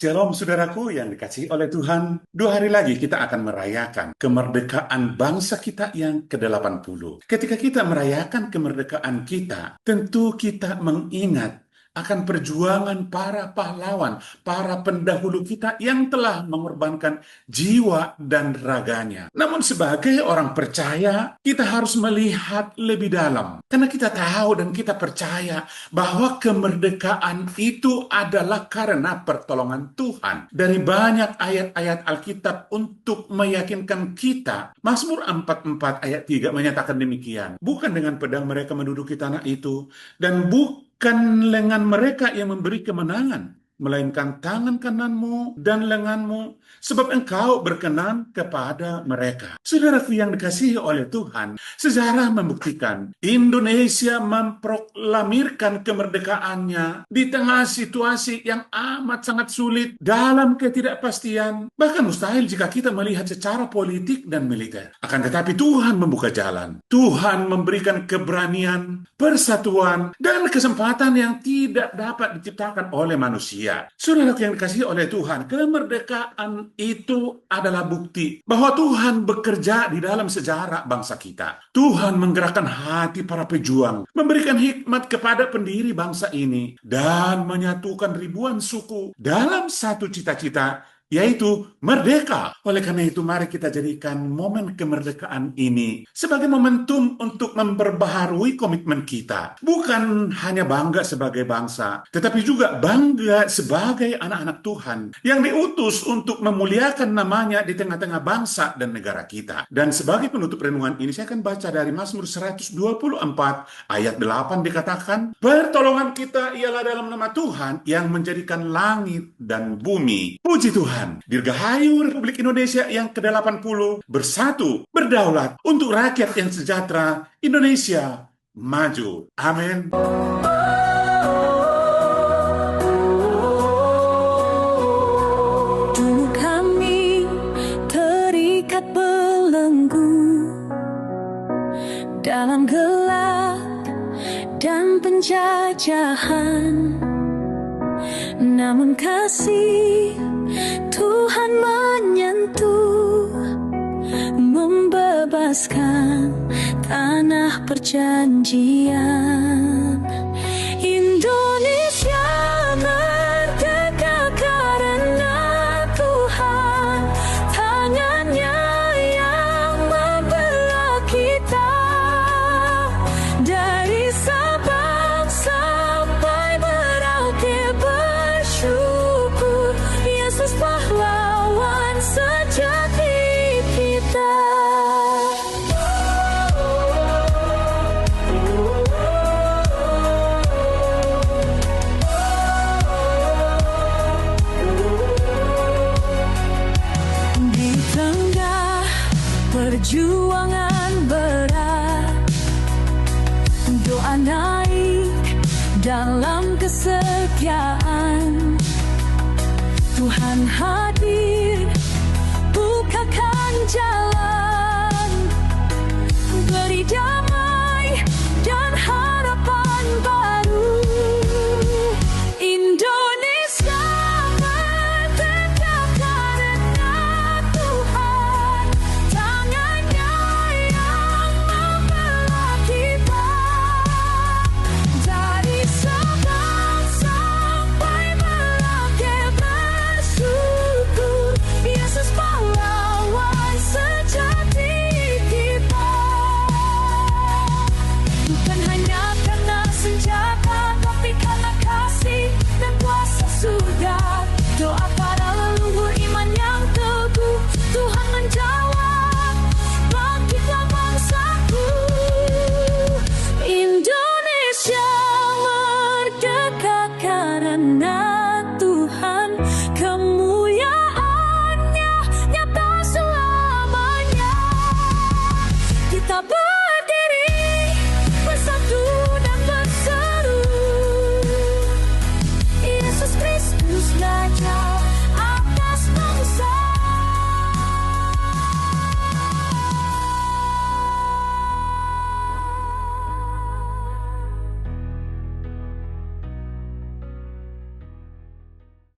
Shalom saudaraku yang dikasihi oleh Tuhan. 2 hari lagi kita akan merayakan kemerdekaan bangsa kita yang ke-80. Ketika kita merayakan kemerdekaan kita, tentu kita mengingat akan perjuangan para pahlawan, para pendahulu kita yang telah mengorbankan jiwa dan raganya. Namun sebagai orang percaya, kita harus melihat lebih dalam. Karena kita tahu dan kita percaya bahwa kemerdekaan itu adalah karena pertolongan Tuhan. Dari banyak ayat-ayat Alkitab untuk meyakinkan kita, Mazmur 44 ayat 3 menyatakan demikian. Bukan dengan pedang mereka menduduki tanah itu, dan bukan lengan mereka yang memberi kemenangan, melainkan tangan kananmu dan lenganmu, sebab engkau berkenan kepada mereka. Saudaraku yang dikasihi oleh Tuhan, sejarah membuktikan Indonesia memproklamirkan kemerdekaannya di tengah situasi yang amat sangat sulit dalam ketidakpastian, bahkan mustahil jika kita melihat secara politik dan militer. Akan tetapi Tuhan membuka jalan. Tuhan memberikan keberanian, persatuan, dan kesempatan yang tidak dapat diciptakan oleh manusia. Saudara yang dikasihi oleh Tuhan, kemerdekaan itu adalah bukti bahwa Tuhan bekerja di dalam sejarah bangsa kita. Tuhan menggerakkan hati para pejuang, memberikan hikmat kepada pendiri bangsa ini, dan menyatukan ribuan suku dalam satu cita-cita, yaitu merdeka. Oleh karena itu, mari kita jadikan momen kemerdekaan ini sebagai momentum untuk memperbaharui komitmen kita. Bukan hanya bangga sebagai bangsa, tetapi juga bangga sebagai anak-anak Tuhan yang diutus untuk memuliakan namanya di tengah-tengah bangsa dan negara kita. Dan sebagai penutup renungan ini, saya akan baca dari Mazmur 124 ayat 8 dikatakan, pertolongan kita ialah dalam nama Tuhan yang menjadikan langit dan bumi. Puji Tuhan. Dirgahayu Republik Indonesia yang ke-80, bersatu, berdaulat, untuk rakyat yang sejahtera, Indonesia maju. Amin. Dulu kami terikat belenggu dalam gelap dan penjajahan, namun kasih Tuhan menyentuh, membebaskan tanah perjanjian. Indonesia merdeka karena Tuhan, tangannya yang membelah kita. Dari Sabang sampai Merauke bersyukur, Yesus pahlawan sejati kita. Di tengah perjuangan berat, doa naik dalam kesetiaan. Tuhan hadir